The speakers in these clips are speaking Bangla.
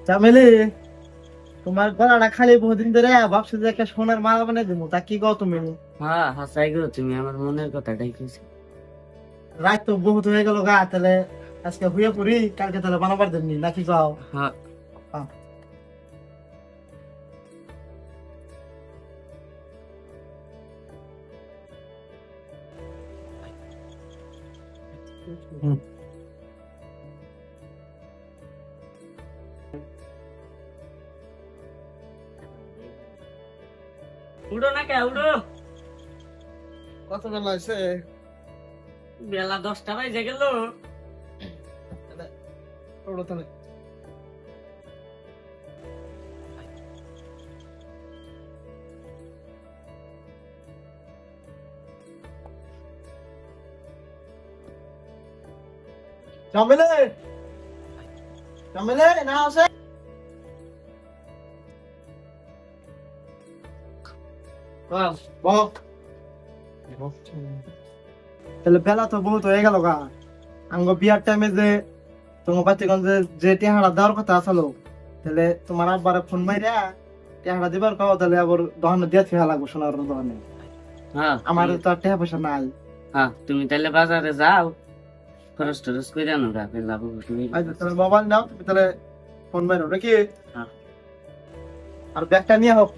চামেলি, তোমার গলাটা খালি বহুদিন ধরে ভাবছো যে একটা সোনার মালা বানিয়ে দেবো, তা কি কও তুমি? হ্যাঁ হাসাই গো, তুমি আমার মনের কথাটাই কইছো। রাত তো বহুত হয়ে গেল গা, তাহলে আজকে হুয়ে পড়ি, কালকে তাহলে বানাবার দেবনি নাকি কও? হ্যাঁ আহ, হুম। উড়ো না কে উড়ো। কত বেলা হয়েছে? বেলা 10টা বাজে গেল। ওড়ো তাহলে। চামেলি, চামেলি না আছে? বল। তাহলে বেলা তো বহুত হয়ে গেল গা, আঙ্গ বিয়ার টাইমে যে তোমার বাচ্চাগঞ্জে যে টেহারা দেওয়ার কথা আসলো, তাহলে তোমার আব্বারে ফোন মাইরা টেহারা দিবার কাও, তাহলে আবার দোকানে দিয়ে থিয়া লাগবো সোনার দোকানে। হ্যাঁ আমার তো আর টাকা পয়সা নাই। হ্যাঁ, তুমি তাহলে বাজারে যাও, খরচ টরচ করে আনো গা, লাভ তুমি। আচ্ছা তাহলে মোবাইল নাও, তুমি তাহলে ফোন মারো নাকি? হ্যাঁ। আর ব্যাগটা নিয়ে হোক।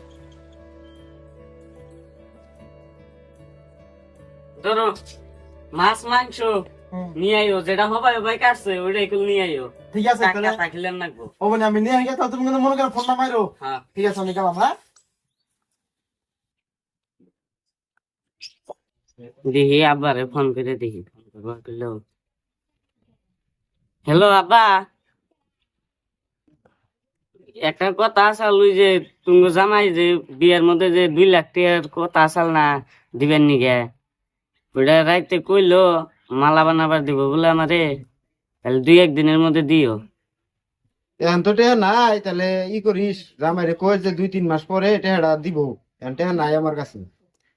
ধরো মাছ মাংস নিয়ে আইও, যেটা হবাই হবাই কাটছে ওইটাই করে নিয়ে আইও। ঠিক আছে টাকা তাহলে। থাকলে নাকবো। ও মানে আমি নিয়ে গেছি, তাহলে তুমি কিন্তু মনে করো ফোন না মারো। হ্যাঁ ঠিক আছে আমি গেলাম, হ্যাঁ। দেখি আব্বারে ফোন করে দেখি, ফোন করবো করলো। হ্যালো আব্বা, একটা কথা আসল, ওই যে তুমি জামাই যে বিয়ের মধ্যে যে 2 লাখ টাকার কথা আসল না, দিবেন নিগে, ওটা রাইতে কইলো মালা বানাবার দিব বলে আমারে, তাহলে 2-1 দিনের মধ্যে দিও। এখন তো টেহা নাই, তাহলে ই করিস, জামাইরে কই যে 2-3 মাস পরে টেহাটা দিব। এখন টেহা নাই আমার কাছে।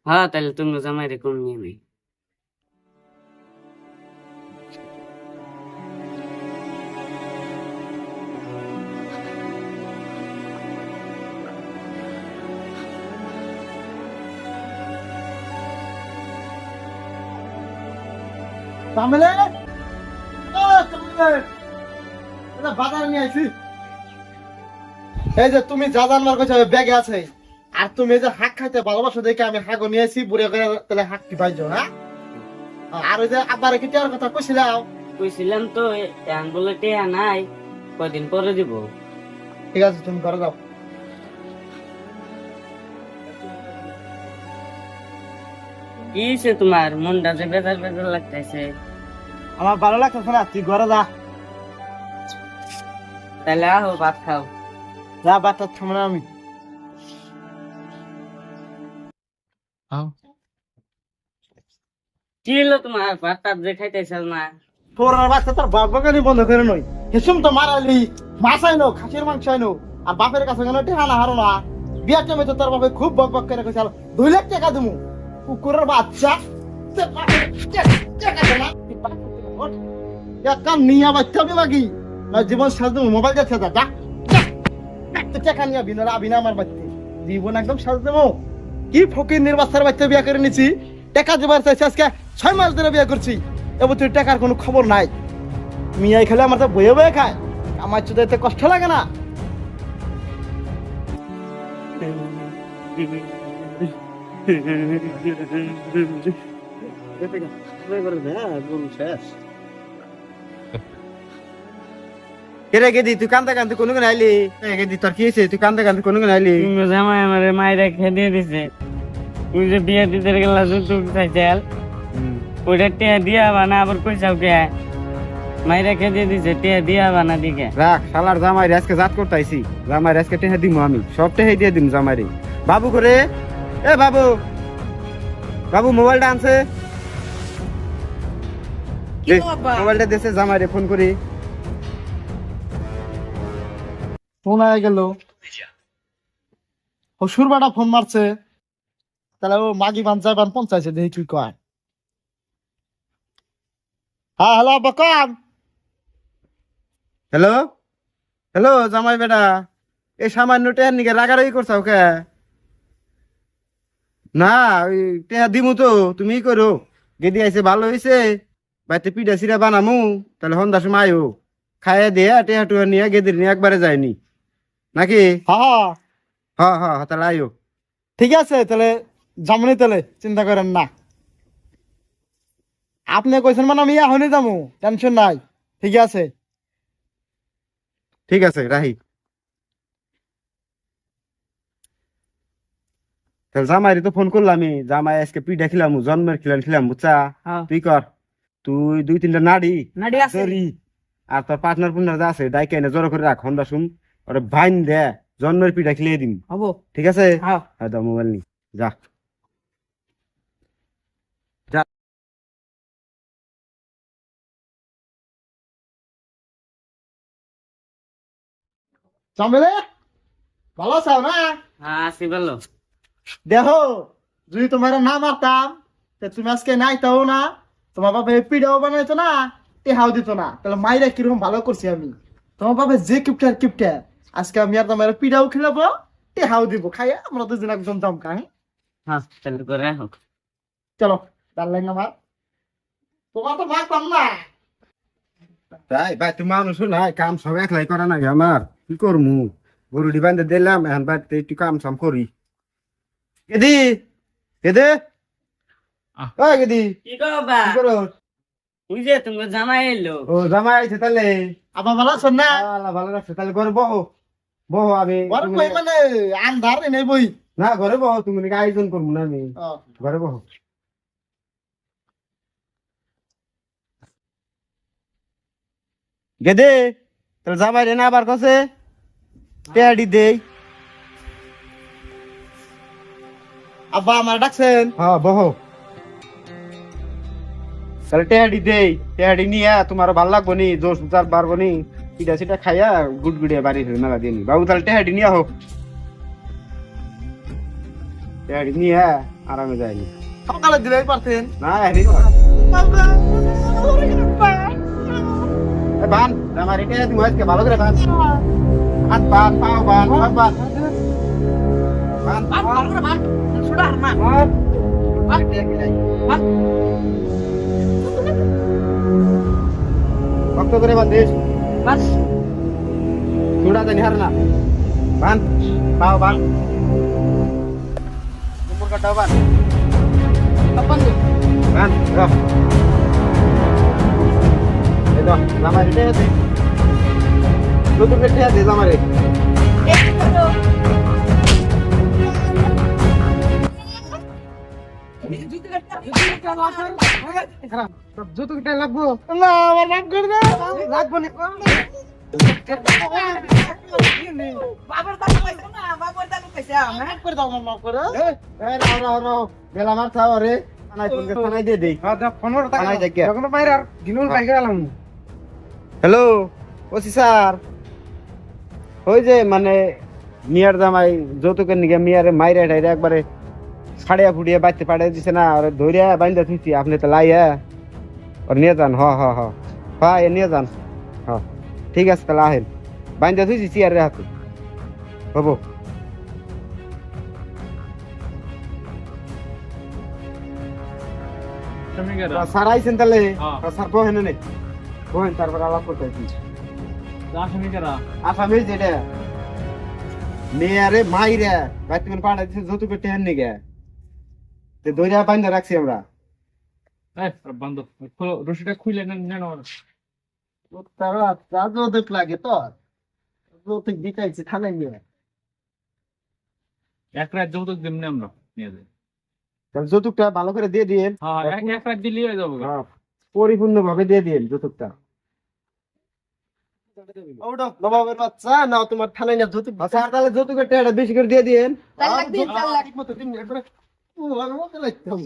হ্যাঁ তাহলে তুমি জামাই রে কম নিয়ে নেই। তাহলে বাজার নিয়ে আইছি। এই যে তুমি যা জানবার কথা ব্যাগে আছে, আর তুমি এই যে হাক খাইতে ভালোবাসো দেখে আমি হাগও নিয়ে আইছি, বুড়ে করে তাহলে হাক কি পাইছো, হ্যাঁ? আর ওই যে আব্বারে কি টেয়ার কথা কইছিলাম? কইছিলাম তো, এখন বলে টেয়া নাই, কয়দিন পরে দিব। ঠিক আছে তুমি ঘরে যাও। কি হইছে তোমার, মনটা যে বেজার বেজার লাগতেছে? আমার ভালো লাগতেছে না, তুই ঘরে যা। তাহলে আহো ভাত খাও। যা, বাচ্চা থামে না আমি। কি হলো তোমার, ভাত টাত যে খাইতেছ না? তোর আর বাচ্চা তোর বাপ বাগানি বন্ধ করে নই, হেসুম তো মারাইলি, মাছ আইনো, খাসির মাংস আইনো, আর বাপের কাছে কেন টেহা না হারো না? বিয়ার টাইমে তো তোর বাপে খুব বক বক করে কইছে 2 লাখ টাকা দিমু, কুকুরের বাচ্চা। টাকা দে না, এক কাম নিয়ে বাচ্চা হবে বাকি না, জীবন শেষ দেবো, মোবাইল যাচ্ছে যা যা যা। তো টাকা নিয়ে আবিনা আমার বাচ্চা, জীবন একদম শেষ দেবো। কি ফকির নির্বাচনের বাচ্চা বিয়া করে নিছি, টাকা দেবার চাইছে, আজকে 6 মাস ধরে বিয়া করছি, এবার তুই টাকার কোনো খবর নাই। মিয়াই খেলে আমার তো বয়ে বয়ে খায়, আমার চুদাইতে কষ্ট লাগে না? কেরে গেদি তুই কান্দা কান্দে কোনো কোন আইলি? গেদি তোর কি হয়েছে, তুই কান্দা কান্দে কোনো কোন আইলি? তুমি জামাই আমারে মায়েরা খেয়ে দিয়ে দিছে, তুমি যে বিয়ে দিতে গেলা যৌতুক চাইছাল, ওইটা টেয়া দিয়া বানা, আবার কইসাও কে মায়েরা খেয়ে দিয়ে দিছে, টেয়া দিয়া বানা দিকে। রাখ, শালার জামাই আজকে জাত করতে আইছি, জামাই আজকে টেহা দিমু আমি, সব টেহাই দিয়ে দিম জামাইরে। বাবু করে, এ বাবু, বাবু মোবাইলটা আনছে, দে, মোবাইলটা দেশে জামাইরে ফোন করি। ফোন আয়া গেল, ও সুরবাটা ফোন মারছে, তাহলে ও মাগি বান যাইবান পঞ্চায়েছে, দেখি কি কয়। হ্যাঁ হ্যালো আব্বা, কম। হ্যালো, হ্যালো জামাই বেটা, এই সামান্য টেহার নিকে রাগারাগি করছাও কে? না ওই টেহা দিমু তো, তুমি করো। গেদি আইছে ভালো হইছে, বাইতে পিঠা সিরা বানামু, তাহলে সন্ধ্যার সময় আইও, খাইয়া দিয়ে টেহা টুহা নিয়ে গেদির নিয়ে একবারে যায়নি নাকি? হ্যাঁ হ্যাঁ হ্যাঁ তাহলে আইও। ঠিক আছে, তাহলে যামনি, তাহলে চিন্তা করেন না। আপনি কইছেন মানে আমি এখনই যাবো, টেনশন নাই। ঠিক আছে। ঠিক আছে রাহি। তাহলে জামাইরে তো ফোন করলাম, আমি জামাই আজকে পিঠা খিলাম, জন্মের খিলাম বুঝছা? তুই কর, তুই 2-3টা নাড়ি নাড়ি আছে জরি, আর তোর পার্টনার পুনার যা আছে ডাইকে এনে জড়ো করে রাখ, হন্ডা শুন ওরে ভাইন দে, জন্মের পিঠা খিলিয়ে দিন। হবো। ঠিক আছে? হ্যাঁ হ্যাঁ দাও মোবাইল নি, যা। জামেলে ভালো আছো না? হ্যাঁ আছি ভালো। দেখো, যদি তোমার না মারতাম, তা তুমি আজকে নাইতাও না, তোমার বাবা পিঠাও বানাইতো না, টেহাও দিত না, তাহলে মাইরা কিরকম ভালো করছি আমি। তোমার বাবা যে কিপটার, আজকে আমি আর তোমার পিঠাও খিলাবো, টেহাও দিব, খাইয়া আমরা দুজন একদম জমকা। হ্যাঁ? হ্যাঁ তাহলে করে রাখো। চলো, ডার্লিং আমার, তোমার তো মারতাম না। তাই ভাই, তুমি মানুষ নাই, কাম সব একলাই করা নাকি আমার? কি করমু, গরুটি বান্ধে দিলাম, এখন বাড়িতে একটু কাম সাম করি। গেদি গেদে, ও গেদি, কি করবা? কি করো? ওই যে তুমি জামাই এলো। ও জামাই আইছে তাহলে? আবার ভালো আছো না? আল্লাহ ভালো রাখছে, তাহলে ঘরে বহো, বহো আমি ঘরে কই মানে আন্ধার নেই বই। না ঘরে বহো, তুমি নাকি আয়োজন করবো না আমি, ও, ঘরে বহো। গেদে, তাহলে জামাই রে না আবার কাছে পেয়াডি দেই। আব্বা আমার ডাকছেন? হ্যাঁ বহো, তাহলে টেহাডি দেই, টেহাডি নিয়ে তোমার ভালো লাগবো নি, জোর সুতার পারবো নি, পিঠা সিটা খাইয়া গুড়গুড়িয়া বাড়ি ফিরে মেলা দিয়ে নি। বাবু তাহলে টেহাডি নিয়ে হোক, টেহাডি নিয়ে আরামে যায়নি। সকালে দিলেই পারতেন। না হেরি বান, আমার এটা তুমি আজকে ভালো করে বান, বান বান পাও বান বান বান বান ভালো করে ভাত ছোড়া আর না ভক্ত করে বান দেশ, বাস চূড়া জানি হার না, বান পাও বান, কুমুর কাটাও বান আপন বান রহ, এই তো জামাই রেটে দে, নতুন রেটে দে জামাই। যতটা লাগবো না, আমার মাফ করে দাও। লাগবো না বাবার দাম পাইছো না বাবার দাম পাইছো মাফ করে দাও, আমার মাফ করে দাও। এই রাও রাও রাও, বেলা মার খাও রে, থানায় ফোন করে থানায় দিয়ে দেই। 15 টাকা থানায় যাই গিয়া। যখন বাইরে আর দিনুল বাইরে গেলাম হ্যালো ওসি স্যার, ওই যে মানে মিয়ার জামাই যৌতুকের নিকে মিয়ারে মাইরে টাইরে একবারে ছাড়িয়া ফুটিয়া বাইতে পাঠিয়ে দিছে না, ওরে ধরিয়া বাইন্দা থুইছি, আপনি তো লাইয়া ওর নিয়ে যান। হ্যাঁ এ নিয়ে যান। হ্যাঁ ঠিক আছে তাহলে আহেন, বাইন্দা থুইছি চেয়ারের হাতে, হবো। স্যার আইছেন তাহলে? স্যার বহেন নেই, বহেন, তারপর আলাপ করতে আছি। আসামি যেটা মেয়ারে মাইরে বাইতে পাঠিয়ে দিছে যৌতুকের টেহার নিকে, দইরা বাইন্দা রাখছি আমরা। বন্ধ রশিটা খুলে নেন। তারা যৌতুক লাগে তো, যৌতুক দিতেছি থানায় নিয়ে। এক রাত যৌতুক দিমনি আমরা নিয়ে যাই। তাহলে যৌতুকটা ভালো করে দিয়ে দিয়েন, হ্যাঁ এক রাত দিলেই হয়ে যাবো। পরিপূর্ণ ভাবে দিয়ে দিয়েন যৌতুকটা। ওটা নবাবের বাচ্চা, না তোমার থানায় নিয়ে যৌতুক দিতে। স্যার তাহলে যৌতুকের টাকাটা বেশি করে দিয়ে দিয়েন। চার লাখ দিন, 4 লাখ। ঠিক মতো দিন, একবারে ও, আমি ওকে লাগতাম।